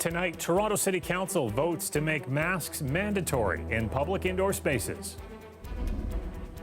Tonight, Toronto City Council votes to make masks mandatory in public indoor spaces.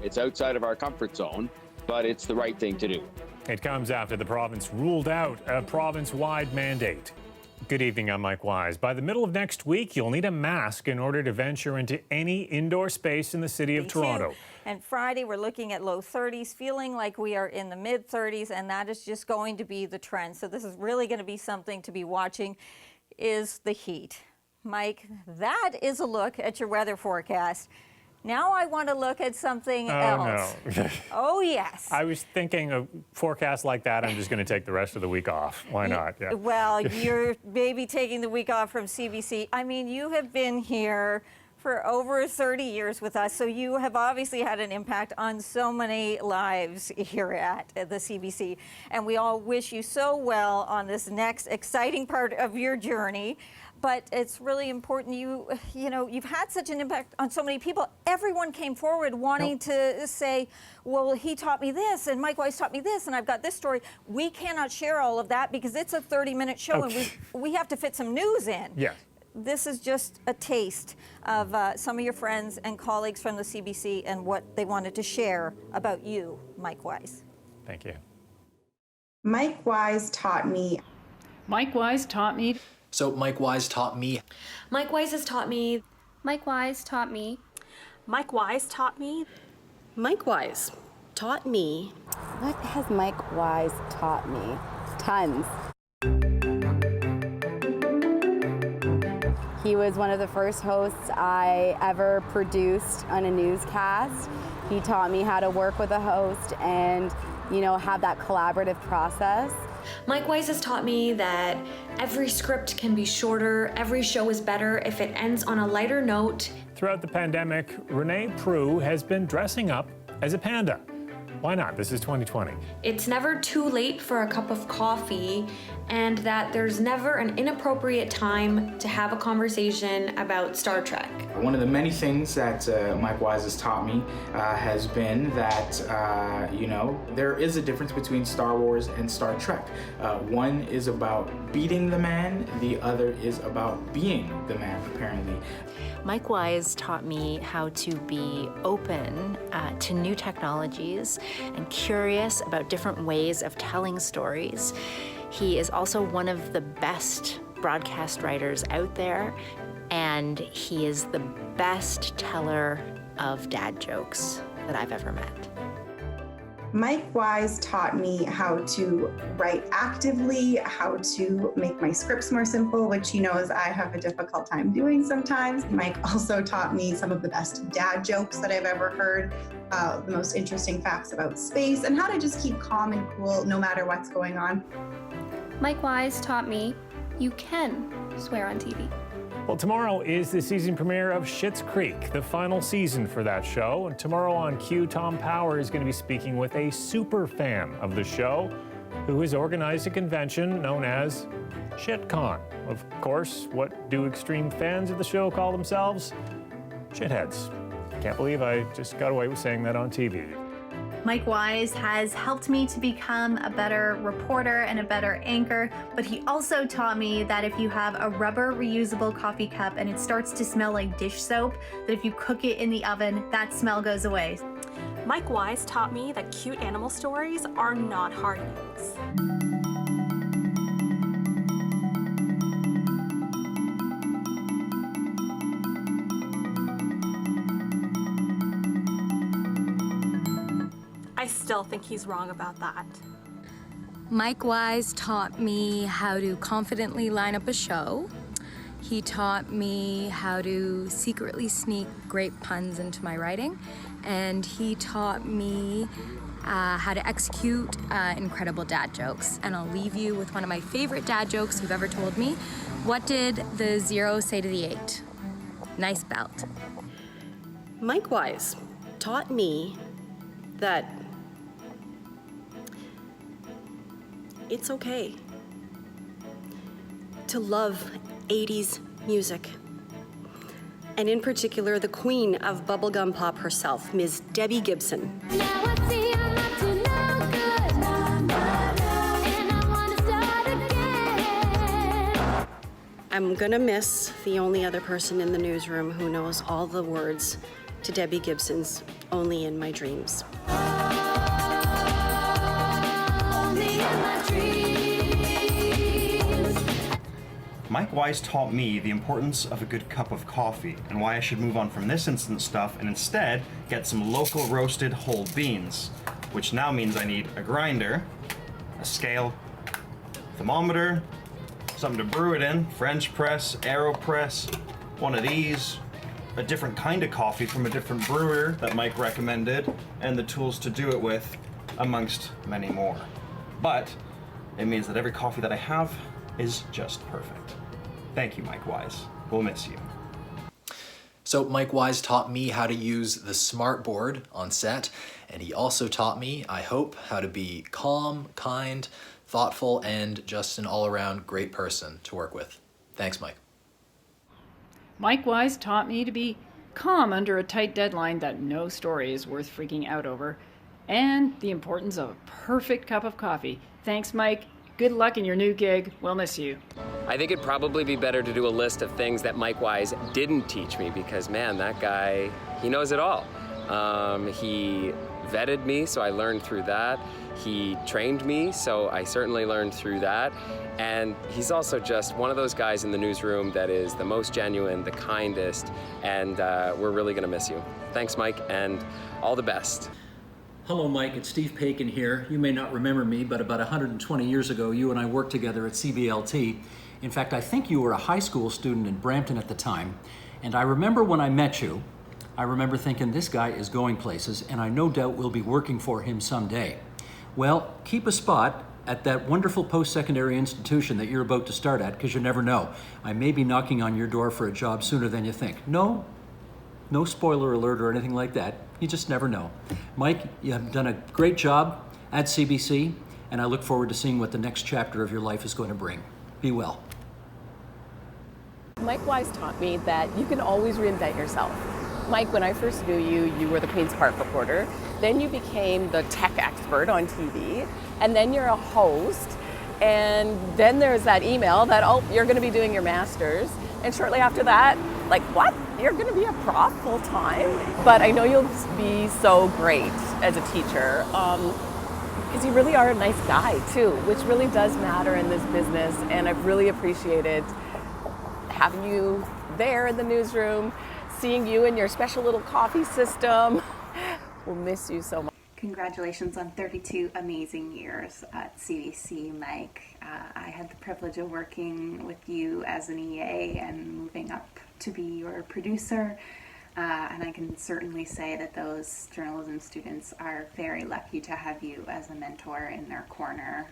It's outside of our comfort zone, but it's the right thing to do. It comes after the province ruled out a province-wide mandate. Good evening, I'm Mike Wise. By the middle of next week, you'll need a mask in order to venture into any indoor space in the city of Toronto. And Friday, we're looking at low 30s, feeling like we are in the mid 30s, and that is just going to be the trend. So this is really going to be something to be watching, is the heat. Mike, that is a look at your weather forecast. Now I want to look at something else. No. Oh, yes. I was thinking a forecast like that, I'm just going to take the rest of the week off. Why not? Yeah. Well, you're maybe taking the week off from CBC. I mean, you have been here for over 30 years with us, so you have obviously had an impact on so many lives here at the CBC. And we all wish you so well on this next exciting part of your journey. But it's really important. You know, you've had such an impact on so many people. Everyone came forward wanting to say, well, he taught me this, and Mike Wise taught me this, and I've got this story. We cannot share all of that because it's a 30-minute show, and we have to fit some news in. Yes. This is just a taste of some of your friends and colleagues from the CBC and what they wanted to share about you, Mike Wise. Thank you. Mike Wise taught me. Mike Wise taught me. So Mike Wise taught me. Mike Wise has taught me. Mike Wise taught me. Mike Wise taught me. Mike Wise taught me. What has Mike Wise taught me? Tons. He was one of the first hosts I ever produced on a newscast. He taught me how to work with a host and, you know, have that collaborative process. Mike Wise has taught me that every script can be shorter, every show is better if it ends on a lighter note. Throughout the pandemic, Renee Prue has been dressing up as a panda. Why not? This is 2020. It's never too late for a cup of coffee, and that there's never an inappropriate time to have a conversation about Star Trek. One of the many things that Mike Wise has taught me has been that, you know, there is a difference between Star Wars and Star Trek. One is about beating the man, the other is about being the man, apparently. Mike Wise taught me how to be open to new technologies and curious about different ways of telling stories. He is also one of the best broadcast writers out there, and he is the best teller of dad jokes that I've ever met. Mike Wise taught me how to write actively, how to make my scripts more simple, which he knows I have a difficult time doing sometimes. Mike also taught me some of the best dad jokes that I've ever heard, the most interesting facts about space, and how to just keep calm and cool no matter what's going on. Mike Wise taught me you can swear on TV. Well, tomorrow is the season premiere of Schitt's Creek, the final season for that show. And tomorrow on Q, Tom Power is going to be speaking with a super fan of the show who has organized a convention known as ShitCon. Of course, what do extreme fans of the show call themselves? Shitheads. Can't believe I just got away with saying that on TV. Mike Wise has helped me to become a better reporter and a better anchor, but he also taught me that if you have a rubber reusable coffee cup and it starts to smell like dish soap, that if you cook it in the oven, that smell goes away. Mike Wise taught me that cute animal stories are not hard news. I still think he's wrong about that. Mike Wise taught me how to confidently line up a show. He taught me how to secretly sneak great puns into my writing. And he taught me how to execute incredible dad jokes. And I'll leave you with one of my favorite dad jokes you've ever told me. What did the 0 say to the 8? Nice belt. Mike Wise taught me that it's okay to love 80s music, and in particular the queen of bubblegum pop herself, Ms. Debbie Gibson. I'm gonna miss the only other person in the newsroom who knows all the words to Debbie Gibson's Only in My Dreams. Mike Wise taught me the importance of a good cup of coffee and why I should move on from this instant stuff and instead get some local roasted whole beans, which now means I need a grinder, a scale, thermometer, something to brew it in, French press, AeroPress, one of these, a different kind of coffee from a different brewer that Mike recommended, and the tools to do it with, amongst many more. But it means that every coffee that I have is just perfect. Thank you, Mike Wise. We'll miss you. So Mike Wise taught me how to use the smart board on set, and he also taught me, I hope, how to be calm, kind, thoughtful, and just an all-around great person to work with. Thanks, Mike. Mike Wise taught me to be calm under a tight deadline that no story is worth freaking out over, and the importance of a perfect cup of coffee. Thanks, Mike. Good luck in your new gig. We'll miss you. I think it'd probably be better to do a list of things that Mike Wise didn't teach me because, man, that guy, he knows it all. He vetted me, so I learned through that. He trained me, so I certainly learned through that. And he's also just one of those guys in the newsroom that is the most genuine, the kindest, and we're really gonna miss you. Thanks, Mike, and all the best. Hello, Mike. It's Steve Paikin here. You may not remember me, but about 120 years ago, you and I worked together at CBLT. In fact, I think you were a high school student in Brampton at the time. And I remember when I met you, I remember thinking, this guy is going places, and I no doubt will be working for him someday. Well, keep a spot at that wonderful post-secondary institution that you're about to start at, because you never know. I may be knocking on your door for a job sooner than you think. No spoiler alert or anything like that. You just never know. Mike, you have done a great job at CBC, and I look forward to seeing what the next chapter of your life is going to bring. Be well. Mike Wise taught me that you can always reinvent yourself. Mike, when I first knew you, you were the Queen's Park reporter. Then you became the tech expert on TV, and then you're a host. And then there's that email that, oh, you're going to be doing your master's. And shortly after that, like, what? You're going to be a prof full time? But I know you'll be so great as a teacher because you really are a nice guy too, which really does matter in this business. And I've really appreciated having you there in the newsroom, seeing you in your special little coffee system. We'll miss you so much. Congratulations on 32 amazing years at CBC, Mike. I had the privilege of working with you as an EA and moving up to be your producer. And I can certainly say that those journalism students are very lucky to have you as a mentor in their corner.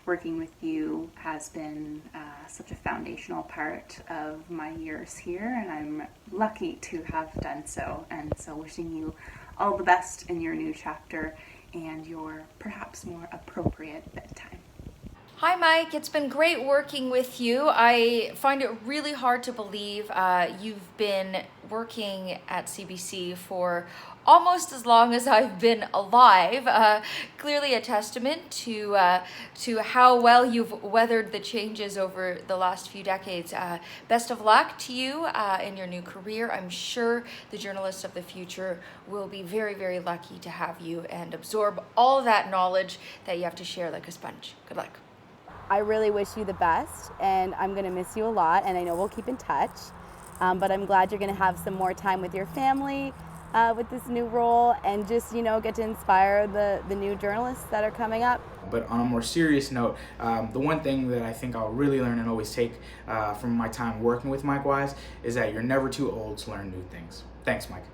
Working with you has been such a foundational part of my years here, and I'm lucky to have done so. And so wishing you all the best in your new chapter and your perhaps more appropriate bedtime. Hi, Mike. It's been great working with you. I find it really hard to believe you've been working at CBC for almost as long as I've been alive. Clearly a testament to how well you've weathered the changes over the last few decades. Best of luck to you in your new career. I'm sure the journalists of the future will be very, very lucky to have you and absorb all of that knowledge that you have to share like a sponge. Good luck. I really wish you the best, and I'm going to miss you a lot, and I know we'll keep in touch. But I'm glad you're going to have some more time with your family with this new role, and just, get to inspire the new journalists that are coming up. But on a more serious note, the one thing that I think I'll really learn and always take from my time working with Mike Wise is that you're never too old to learn new things. Thanks, Mike.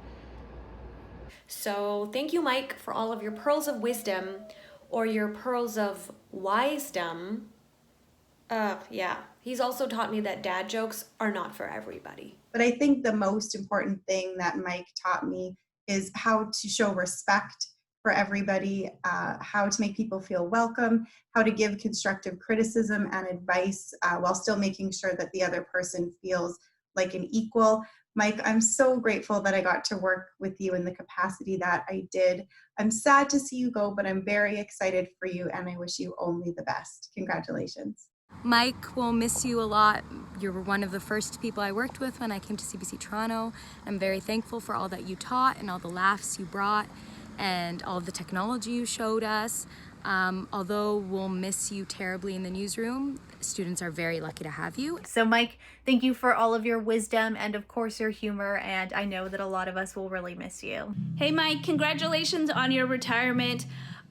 So thank you, Mike, for all of your pearls of wisdom, or your pearls of wisdom. Yeah, he's also taught me that dad jokes are not for everybody. But I think the most important thing that Mike taught me is how to show respect for everybody, how to make people feel welcome, how to give constructive criticism and advice while still making sure that the other person feels like an equal. Mike, I'm so grateful that I got to work with you in the capacity that I did. I'm sad to see you go, but I'm very excited for you, and I wish you only the best. Congratulations. Mike, we'll miss you a lot. You were one of the first people I worked with when I came to CBC Toronto. I'm very thankful for all that you taught and all the laughs you brought and all of the technology you showed us. Although we'll miss you terribly in the newsroom, students are very lucky to have you. So Mike, thank you for all of your wisdom and of course your humor, and I know that a lot of us will really miss you. Hey Mike, congratulations on your retirement.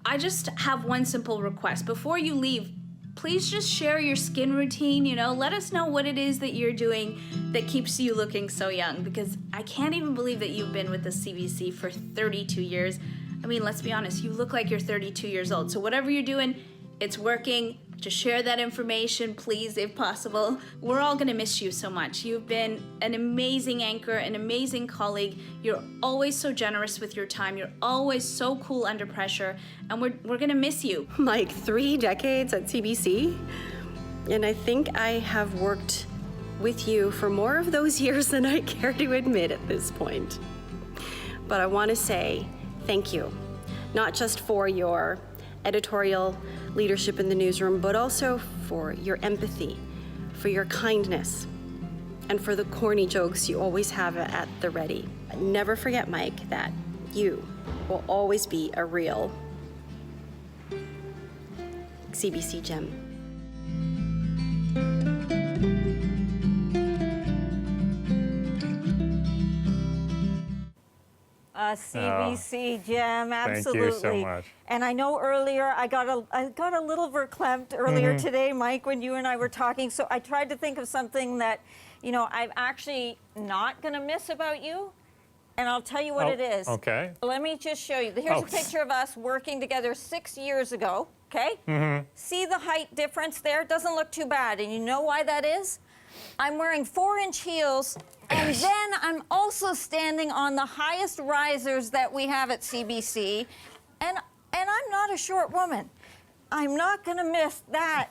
I just have one simple request. Before you leave, please just share your skin routine, let us know what it is that you're doing that keeps you looking so young, because I can't even believe that you've been with the CBC for 32 years. I mean, let's be honest, you look like you're 32 years old. So whatever you're doing, it's working. Just share that information, please, if possible. We're all gonna miss you so much. You've been an amazing anchor, an amazing colleague. You're always so generous with your time. You're always so cool under pressure, and we're gonna miss you. Mike, 3 decades at CBC, and I think I have worked with you for more of those years than I care to admit at this point. But I wanna say thank you, not just for your editorial leadership in the newsroom, but also for your empathy, for your kindness, and for the corny jokes you always have at the ready. Never forget, Mike, that you will always be a real CBC gem. CBC gem, absolutely. Thank you so much. And I know earlier I got a little verklempt earlier today, Mike, when you and I were talking. So I tried to think of something that, I'm actually not going to miss about you. And I'll tell you what it is. Okay. Let me just show you. Here's a picture of us working together 6 years ago. Okay. See the height difference there? It doesn't look too bad. And you know why that is? I'm wearing 4-inch heels, and then I'm also standing on the highest risers that we have at CBC, and I'm not a short woman. I'm not gonna miss that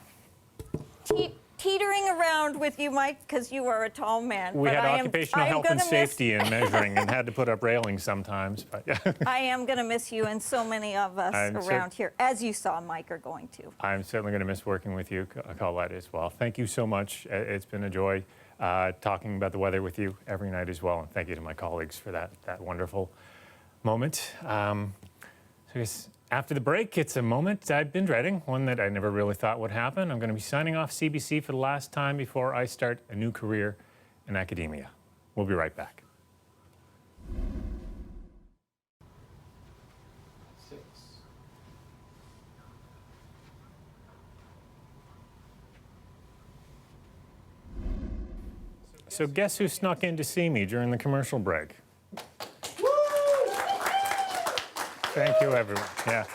teetering around with you, Mike, because you are a tall man. We had occupational health and safety miss... in measuring and had to put up railings sometimes, but yeah. I am gonna miss you, and so many of us around here, as you saw, Mike, are going to. I'm certainly gonna miss working with you, Colette, as well. Thank you so much. It's been a joy talking about the weather with you every night as well, and thank you to my colleagues for that wonderful moment. So I guess after the break, it's a moment I've been dreading, one that I never really thought would happen. I'm going to be signing off CBC for the last time before I start a new career in academia. We'll be right back. So guess who snuck in to see me during the commercial break? Thank you, everyone. Yeah.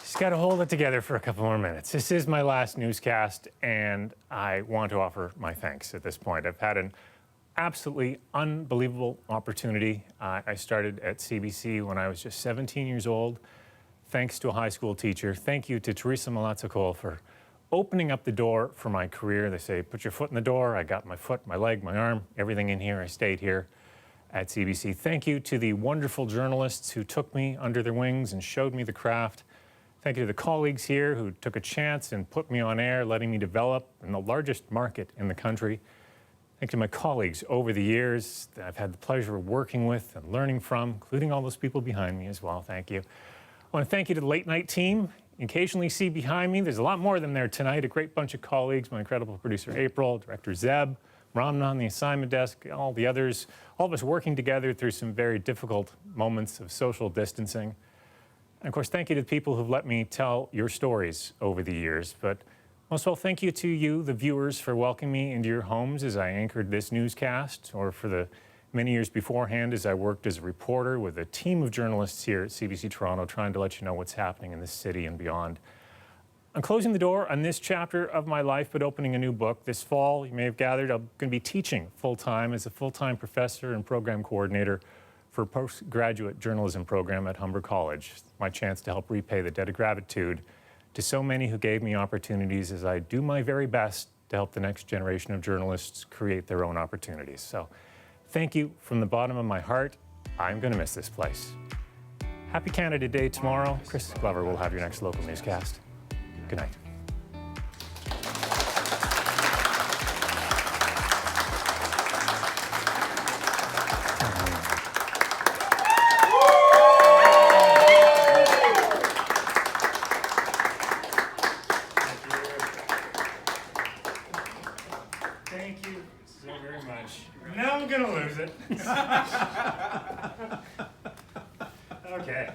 Just got to hold it together for a couple more minutes. This is my last newscast, and I want to offer my thanks at this point. I've had an absolutely unbelievable opportunity. I started at CBC when I was just 17 years old, thanks to a high school teacher. Thank you to Teresa Malatzakol for opening up the door for my career. They say, put your foot in the door. I got my foot, my leg, my arm, everything in here. I stayed here at CBC. Thank you to the wonderful journalists who took me under their wings and showed me the craft. Thank you to the colleagues here who took a chance and put me on air, letting me develop in the largest market in the country. Thank you to my colleagues over the years that I've had the pleasure of working with and learning from, including all those people behind me as well. Thank you. I want to thank you to the late night team. You occasionally see behind me, there's a lot more of them there tonight, a great bunch of colleagues, my incredible producer April, director Zeb, Ramna on the assignment desk, all the others, all of us working together through some very difficult moments of social distancing. And of course, thank you to the people who've let me tell your stories over the years. But most of all, thank you to you, the viewers, for welcoming me into your homes as I anchored this newscast, or for the many years beforehand as I worked as a reporter with a team of journalists here at CBC Toronto, trying to let you know what's happening in this city and beyond. I'm closing the door on this chapter of my life, but opening a new book. This fall, you may have gathered, I'm going to be teaching full-time as a full-time professor and program coordinator for a postgraduate journalism program at Humber College. My chance to help repay the debt of gratitude to so many who gave me opportunities as I do my very best to help the next generation of journalists create their own opportunities. So thank you from the bottom of my heart. I'm going to miss this place. Happy Canada Day tomorrow. Chris Glover will have your next local newscast. Good night. Don't lose it. Okay.